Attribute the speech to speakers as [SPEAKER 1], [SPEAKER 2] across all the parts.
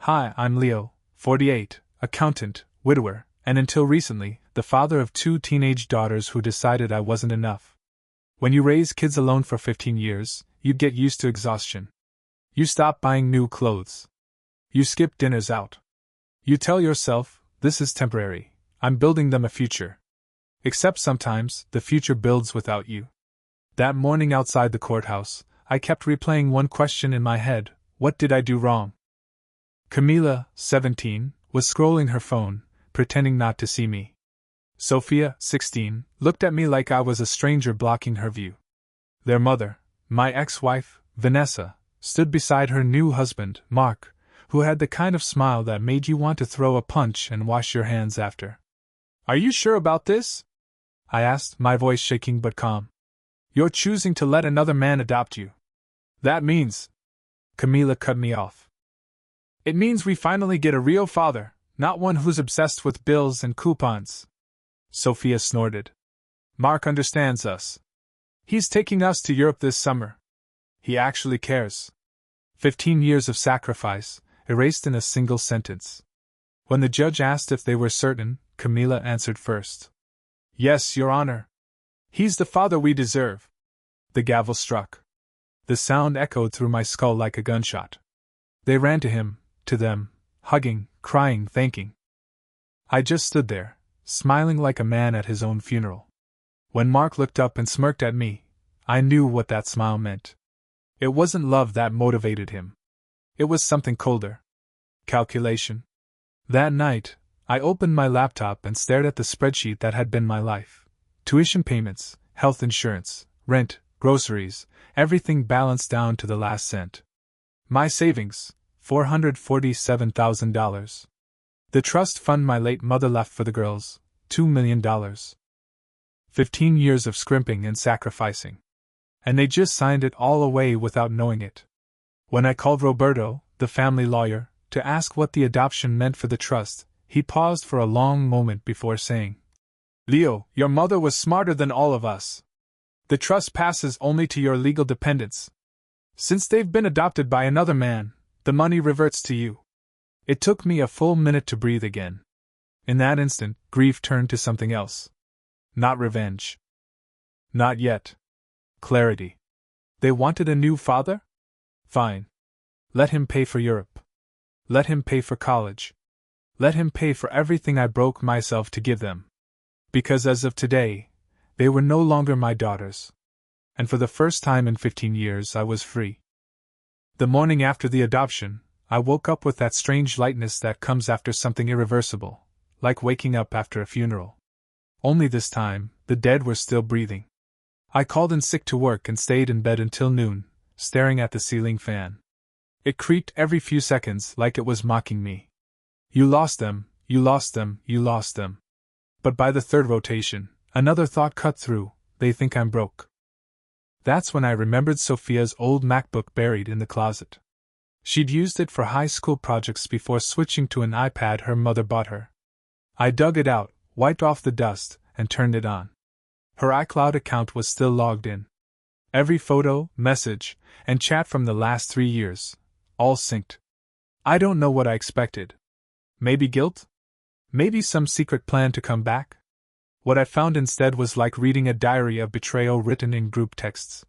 [SPEAKER 1] Hi, I'm Leo, 48, accountant, widower, and until recently, the father of 2 teenage daughters who decided I wasn't enough. When you raise kids alone for 15 years, you get used to exhaustion. You stop buying new clothes. You skip dinners out. You tell yourself, this is temporary, I'm building them a future. Except sometimes, the future builds without you. That morning outside the courthouse, I kept replaying one question in my head: what did I do wrong? Camila, 17, was scrolling her phone, pretending not to see me. Sophia, 16, looked at me like I was a stranger blocking her view. Their mother, my ex-wife, Vanessa, stood beside her new husband, Mark, who had the kind of smile that made you want to throw a punch and wash your hands after. Are you sure about this? I asked, my voice shaking but calm. You're choosing to let another man adopt you. That means... Camila cut me off. It means we finally get a real father, not one who's obsessed with bills and coupons. Sophia snorted. Mark understands us. He's taking us to Europe this summer. He actually cares. 15 years of sacrifice, erased in a single sentence. When the judge asked if they were certain, Camila answered first. Yes, Your Honor. He's the father we deserve. The gavel struck. The sound echoed through my skull like a gunshot. They ran to him, to them, hugging, crying, thanking. I just stood there, smiling like a man at his own funeral. When Mark looked up and smirked at me, I knew what that smile meant. It wasn't love that motivated him. It was something colder. Calculation. That night, I opened my laptop and stared at the spreadsheet that had been my life. Tuition payments, health insurance, rent, groceries, everything balanced down to the last cent. My savings, $447,000. The trust fund my late mother left for the girls, $2 million. 15 years of scrimping and sacrificing. And they just signed it all away without knowing it. When I called Roberto, the family lawyer, to ask what the adoption meant for the trust, he paused for a long moment before saying, Leo, your mother was smarter than all of us. The trust passes only to your legal dependents. Since they've been adopted by another man, the money reverts to you. It took me a full minute to breathe again. In that instant, grief turned to something else. Not revenge. Not yet. Clarity. They wanted a new father? Fine. Let him pay for Europe. Let him pay for college. Let him pay for everything I broke myself to give them. Because as of today, they were no longer my daughters. And for the first time in 15 years I was free. The morning after the adoption, I woke up with that strange lightness that comes after something irreversible, like waking up after a funeral. Only this time, the dead were still breathing. I called in sick to work and stayed in bed until noon, staring at the ceiling fan. It creaked every few seconds like it was mocking me. You lost them, you lost them, you lost them. But by the third rotation, another thought cut through: they think I'm broke. That's when I remembered Sophia's old MacBook buried in the closet. She'd used it for high school projects before switching to an iPad her mother bought her. I dug it out, wiped off the dust, and turned it on. Her iCloud account was still logged in. Every photo, message, and chat from the last 3 years, all synced. I don't know what I expected. Maybe guilt? Maybe some secret plan to come back? What I found instead was like reading a diary of betrayal written in group texts.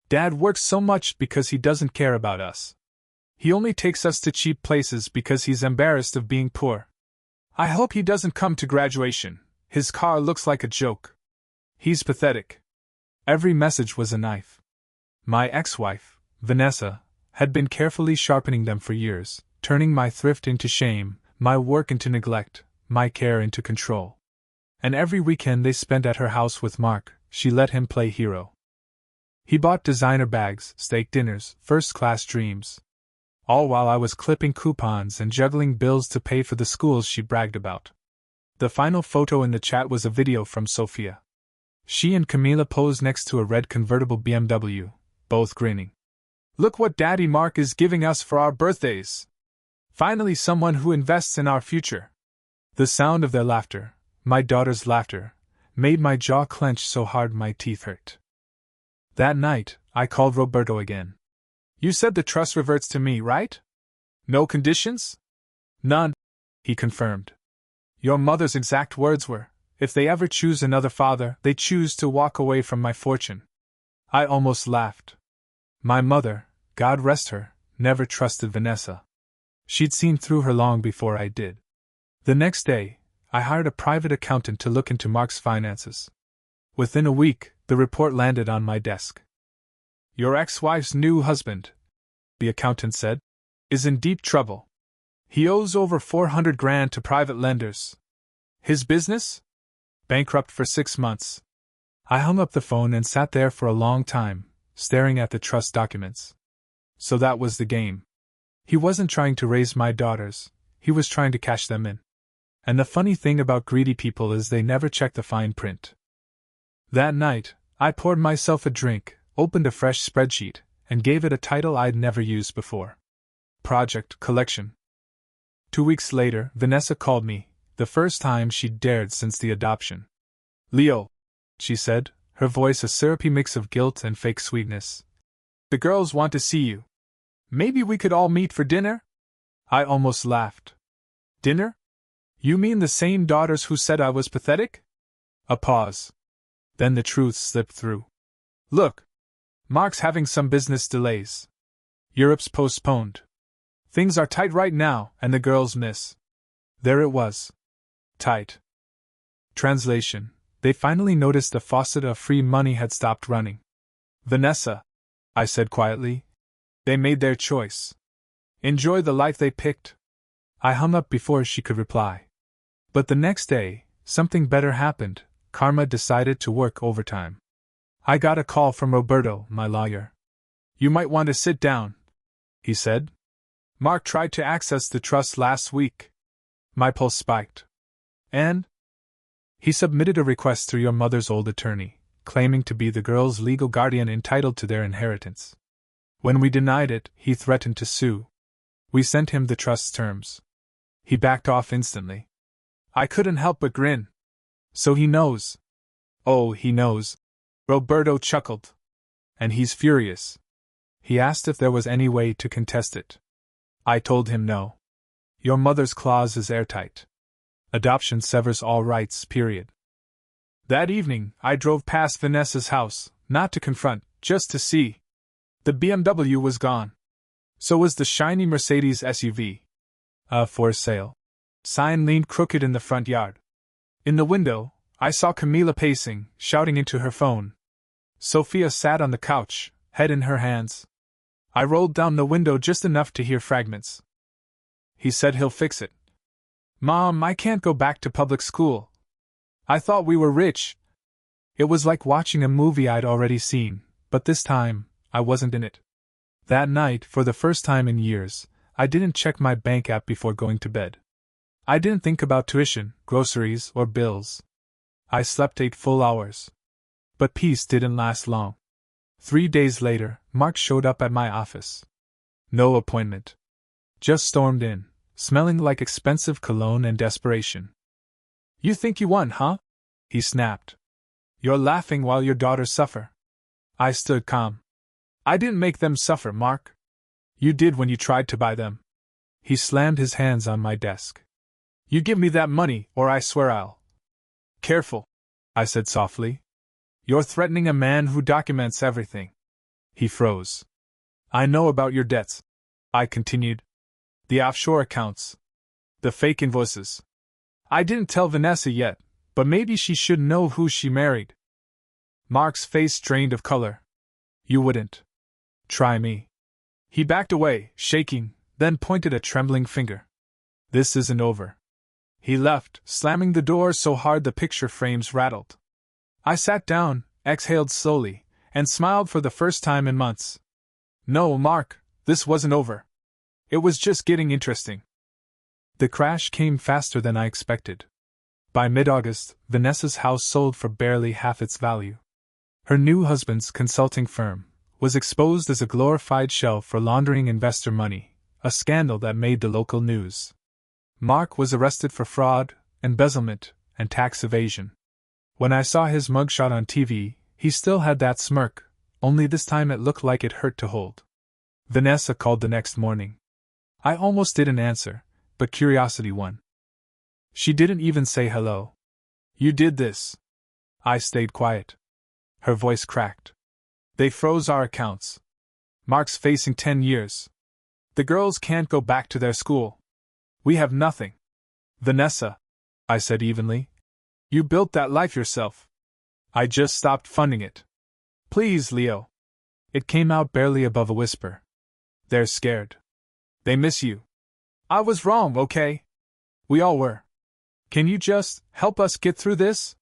[SPEAKER 1] Dad works so much because he doesn't care about us. He only takes us to cheap places because he's embarrassed of being poor. I hope he doesn't come to graduation. His car looks like a joke. He's pathetic. Every message was a knife. My ex-wife, Vanessa, had been carefully sharpening them for years, turning my thrift into shame, my work into neglect, my care into control. And every weekend they spent at her house with Mark, she let him play hero. He bought designer bags, steak dinners, first-class dreams. All while I was clipping coupons and juggling bills to pay for the schools she bragged about. The final photo in the chat was a video from Sophia. She and Camila posed next to a red convertible BMW, both grinning. Look what Daddy Mark is giving us for our birthdays! Finally someone who invests in our future. The sound of their laughter, my daughter's laughter, made my jaw clench so hard my teeth hurt. That night, I called Roberto again. You said the trust reverts to me, right? No conditions? None, he confirmed. Your mother's exact words were, if they ever choose another father, they choose to walk away from my fortune. I almost laughed. My mother, God rest her, never trusted Vanessa. She'd seen through her long before I did. The next day, I hired a private accountant to look into Mark's finances. Within a week, the report landed on my desk. Your ex-wife's new husband, the accountant said, is in deep trouble. He owes over $400,000 to private lenders. His business? Bankrupt for 6 months. I hung up the phone and sat there for a long time, staring at the trust documents. So that was the game. He wasn't trying to raise my daughters, he was trying to cash them in. And the funny thing about greedy people is they never check the fine print. That night, I poured myself a drink, opened a fresh spreadsheet, and gave it a title I'd never used before. Project Collection. 2 weeks later, Vanessa called me, the first time she'd dared since the adoption. Leo, she said, her voice a syrupy mix of guilt and fake sweetness. The girls want to see you. Maybe we could all meet for dinner? I almost laughed. Dinner? You mean the same daughters who said I was pathetic? A pause. Then the truth slipped through. Look. Mark's having some business delays. Europe's postponed. Things are tight right now, and the girls miss. There it was. Tight. Translation. They finally noticed the faucet of free money had stopped running. Vanessa, I said quietly. They made their choice. Enjoy the life they picked. I hung up before she could reply. But the next day, something better happened. Karma decided to work overtime. I got a call from Roberto, my lawyer. You might want to sit down, he said. Mark tried to access the trust last week. My pulse spiked. And? He submitted a request through your mother's old attorney, claiming to be the girl's legal guardian entitled to their inheritance. When we denied it, he threatened to sue. We sent him the trust's terms. He backed off instantly. I couldn't help but grin. So he knows. Oh, he knows. Roberto chuckled. And he's furious. He asked if there was any way to contest it. I told him no. Your mother's clause is airtight. Adoption severs all rights, period. That evening, I drove past Vanessa's house, not to confront, just to see. The BMW was gone. So was the shiny Mercedes SUV. For sale. Sign leaned crooked in the front yard. In the window, I saw Camila pacing, shouting into her phone. Sophia sat on the couch, head in her hands. I rolled down the window just enough to hear fragments. He said he'll fix it. Mom, I can't go back to public school. I thought we were rich. It was like watching a movie I'd already seen, but this time, I wasn't in it. That night, for the first time in years, I didn't check my bank app before going to bed. I didn't think about tuition, groceries, or bills. I slept 8 full hours. But peace didn't last long. 3 days later, Mark showed up at my office. No appointment. Just stormed in, smelling like expensive cologne and desperation. You think you won, huh? He snapped. You're laughing while your daughters suffer. I stood calm. I didn't make them suffer, Mark. You did when you tried to buy them. He slammed his hands on my desk. You give me that money, or I swear I'll. Careful, I said softly. You're threatening a man who documents everything. He froze. I know about your debts, I continued. The offshore accounts. The fake invoices. I didn't tell Vanessa yet, but maybe she should know who she married. Mark's face drained of color. You wouldn't. Try me. He backed away, shaking, then pointed a trembling finger. This isn't over. He left, slamming the door so hard the picture frames rattled. I sat down, exhaled slowly, and smiled for the first time in months. No, Mark, this wasn't over. It was just getting interesting. The crash came faster than I expected. By mid-August, Vanessa's house sold for barely half its value. Her new husband's consulting firm was exposed as a glorified shell for laundering investor money, a scandal that made the local news. Mark was arrested for fraud, embezzlement, and tax evasion. When I saw his mugshot on TV, he still had that smirk, only this time it looked like it hurt to hold. Vanessa called the next morning. I almost didn't answer, but curiosity won. She didn't even say hello. You did this. I stayed quiet. Her voice cracked. They froze our accounts. Mark's facing 10 years. The girls can't go back to their school. We have nothing. Vanessa, I said evenly. You built that life yourself. I just stopped funding it. Please, Leo. It came out barely above a whisper. They're scared. They miss you. I was wrong, okay? We all were. Can you just help us get through this?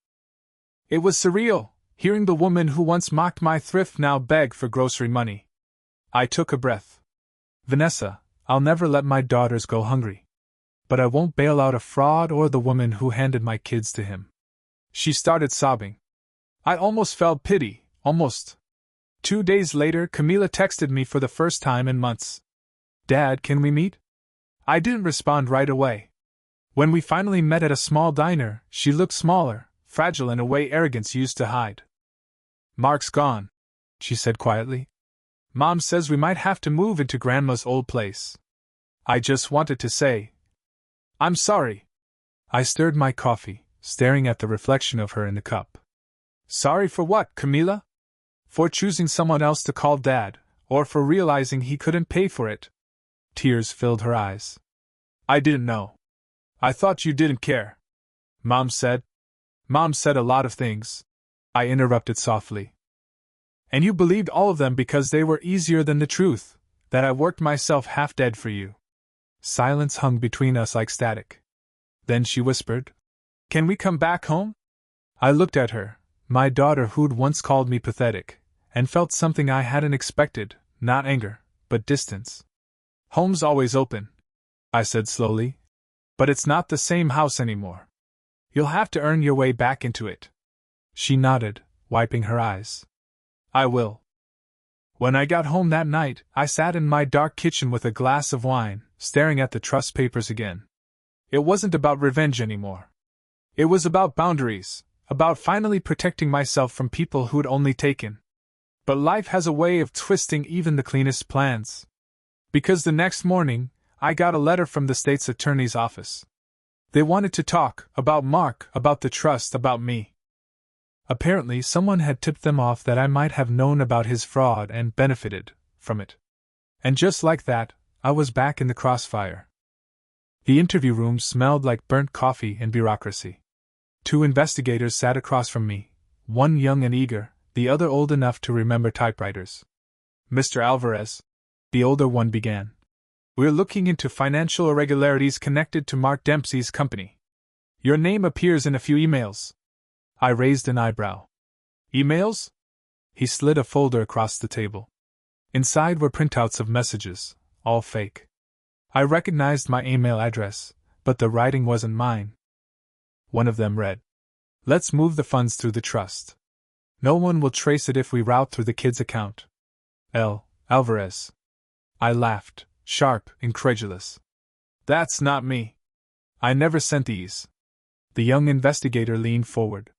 [SPEAKER 1] It was surreal, hearing the woman who once mocked my thrift now beg for grocery money. I took a breath. Vanessa, I'll never let my daughters go hungry. But I won't bail out a fraud or the woman who handed my kids to him. She started sobbing. I almost felt pity, almost. 2 days later, Camila texted me for the first time in months. Dad, can we meet? I didn't respond right away. When we finally met at a small diner, she looked smaller, fragile in a way arrogance used to hide. Mark's gone, she said quietly. Mom says we might have to move into Grandma's old place. I just wanted to say, I'm sorry. I stirred my coffee, staring at the reflection of her in the cup. Sorry for what, Camila? For choosing someone else to call Dad, or for realizing he couldn't pay for it? Tears filled her eyes. I didn't know. I thought you didn't care. Mom said. Mom said a lot of things. I interrupted softly. And you believed all of them because they were easier than the truth, that I worked myself half dead for you. Silence hung between us like static. Then she whispered, Can we come back home? I looked at her, my daughter who'd once called me pathetic, and felt something I hadn't expected, not anger, but distance. Home's always open, I said slowly. But it's not the same house anymore. You'll have to earn your way back into it. She nodded, wiping her eyes. I will. When I got home that night, I sat in my dark kitchen with a glass of wine, staring at the trust papers again. It wasn't about revenge anymore. It was about boundaries, about finally protecting myself from people who'd only taken. But life has a way of twisting even the cleanest plans. Because the next morning, I got a letter from the state's attorney's office. They wanted to talk about Mark, about the trust, about me. Apparently, someone had tipped them off that I might have known about his fraud and benefited from it. And just like that, I was back in the crossfire. The interview room smelled like burnt coffee and bureaucracy. 2 investigators sat across from me, one young and eager, the other old enough to remember typewriters. Mr. Alvarez, the older one began. We're looking into financial irregularities connected to Mark Dempsey's company. Your name appears in a few emails. I raised an eyebrow. Emails? He slid a folder across the table. Inside were printouts of messages, all fake. I recognized my email address, but the writing wasn't mine. One of them read, Let's move the funds through the trust. No one will trace it if we route through the kid's account. L. Alvarez. I laughed, sharp, incredulous. That's not me. I never sent these. The young investigator leaned forward.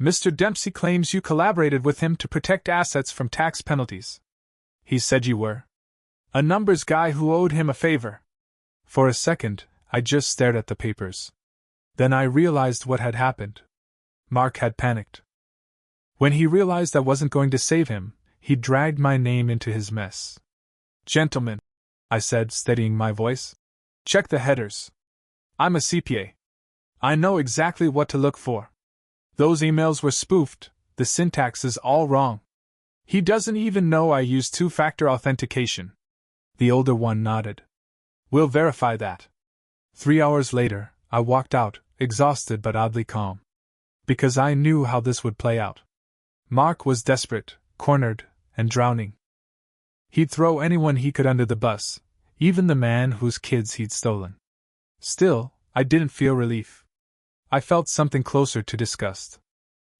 [SPEAKER 1] Mr. Dempsey claims you collaborated with him to protect assets from tax penalties. He said you were a numbers guy who owed him a favor. For a second, I just stared at the papers. Then I realized what had happened. Mark had panicked. When he realized I wasn't going to save him, he dragged my name into his mess. Gentlemen, I said, steadying my voice, check the headers. I'm a CPA. I know exactly what to look for. Those emails were spoofed, the syntax is all wrong. He doesn't even know I used 2-factor authentication. The older one nodded. We'll verify that. 3 hours later, I walked out, exhausted but oddly calm. Because I knew how this would play out. Mark was desperate, cornered, and drowning. He'd throw anyone he could under the bus, even the man whose kids he'd stolen. Still, I didn't feel relief. I felt something closer to disgust.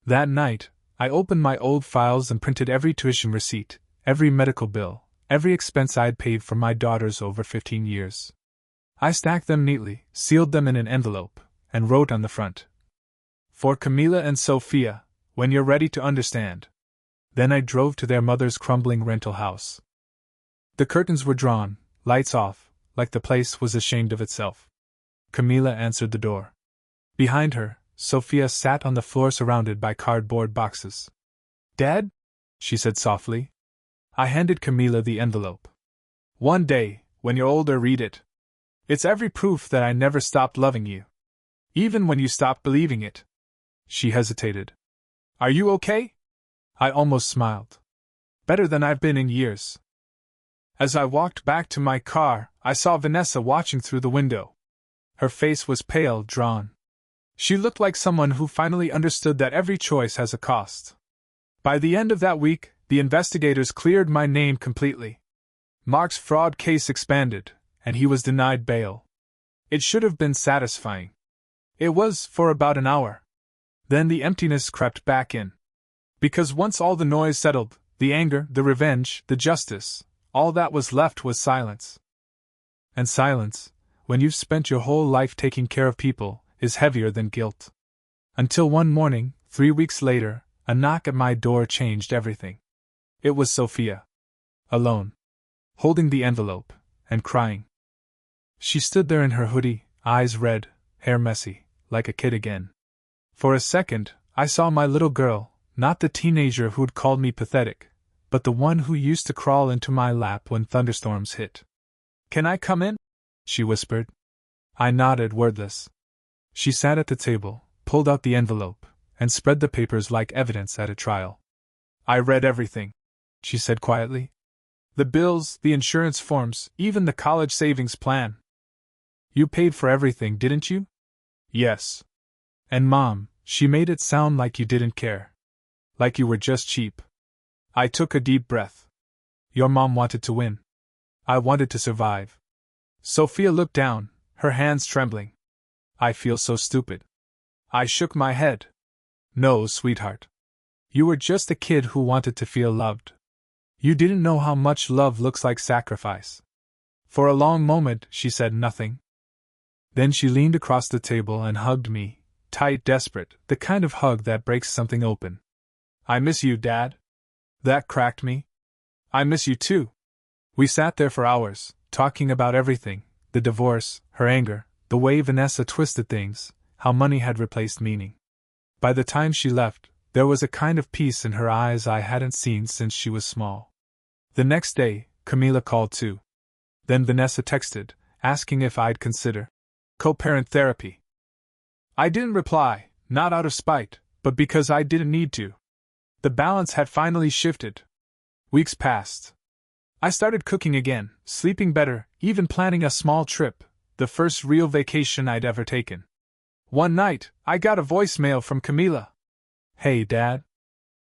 [SPEAKER 1] That night, I opened my old files and printed every tuition receipt, every medical bill, every expense I'd paid for my daughters over 15 years. I stacked them neatly, sealed them in an envelope, and wrote on the front, For Camila and Sophia, when you're ready to understand. Then I drove to their mother's crumbling rental house. The curtains were drawn, lights off, like the place was ashamed of itself. Camila answered the door. Behind her, Sophia sat on the floor surrounded by cardboard boxes. "Dad?" she said softly. I handed Camila the envelope. "One day, when you're older, read it. It's every proof that I never stopped loving you. Even when you stopped believing it." She hesitated. "Are you okay?" I almost smiled. "Better than I've been in years." As I walked back to my car, I saw Vanessa watching through the window. Her face was pale, drawn. She looked like someone who finally understood that every choice has a cost. By the end of that week, the investigators cleared my name completely. Mark's fraud case expanded, and he was denied bail. It should have been satisfying. It was, for about an hour. Then the emptiness crept back in. Because once all the noise settled, the anger, the revenge, the justice, all that was left was silence. And silence, when you've spent your whole life taking care of people, is heavier than guilt. Until one morning, 3 weeks later, a knock at my door changed everything. It was Sophia. Alone. Holding the envelope, and crying. She stood there in her hoodie, eyes red, hair messy, like a kid again. For a second, I saw my little girl, not the teenager who'd called me pathetic, but the one who used to crawl into my lap when thunderstorms hit. "Can I come in?" she whispered. I nodded, wordless. She sat at the table, pulled out the envelope, and spread the papers like evidence at a trial. "I read everything," she said quietly. "The bills, the insurance forms, even the college savings plan." "You paid for everything, didn't you?" "Yes." "And Mom, she made it sound like you didn't care. Like you were just cheap." I took a deep breath. "Your mom wanted to win. I wanted to survive." Sophia looked down, her hands trembling. "I feel so stupid." I shook my head. "No, sweetheart. You were just a kid who wanted to feel loved. You didn't know how much love looks like sacrifice." For a long moment, she said nothing. Then she leaned across the table and hugged me, tight, desperate, the kind of hug that breaks something open. "I miss you, Dad." That cracked me. "I miss you too." We sat there for hours, talking about everything, the divorce, her anger, the way Vanessa twisted things, how money had replaced meaning. By the time she left, there was a kind of peace in her eyes I hadn't seen since she was small. The next day, Camila called too. Then Vanessa texted, asking if I'd consider co-parent therapy. I didn't reply, not out of spite, but because I didn't need to. The balance had finally shifted. Weeks passed. I started cooking again, sleeping better, even planning a small trip, the first real vacation I'd ever taken. One night, I got a voicemail from Camila. "Hey, Dad.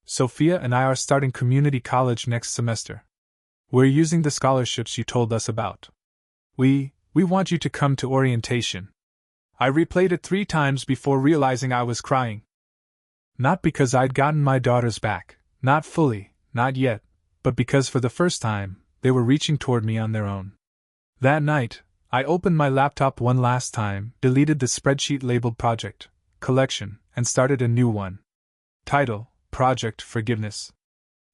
[SPEAKER 1] Sophia and I are starting community college next semester. We're using the scholarships you told us about. We want you to come to orientation." I replayed it 3 times before realizing I was crying. Not because I'd gotten my daughters back, not fully, not yet, but because for the first time, they were reaching toward me on their own. That night, I opened my laptop one last time, deleted the spreadsheet labeled Project Collection, and started a new one. Title, Project Forgiveness.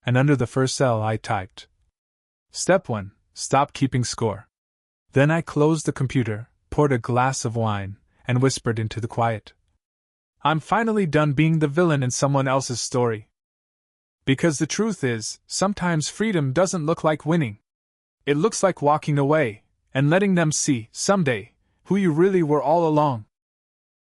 [SPEAKER 1] And under the first cell I typed, Step 1, stop keeping score. Then I closed the computer, poured a glass of wine, and whispered into the quiet. I'm finally done being the villain in someone else's story. Because the truth is, sometimes freedom doesn't look like winning. It looks like walking away, and letting them see, someday, who you really were all along.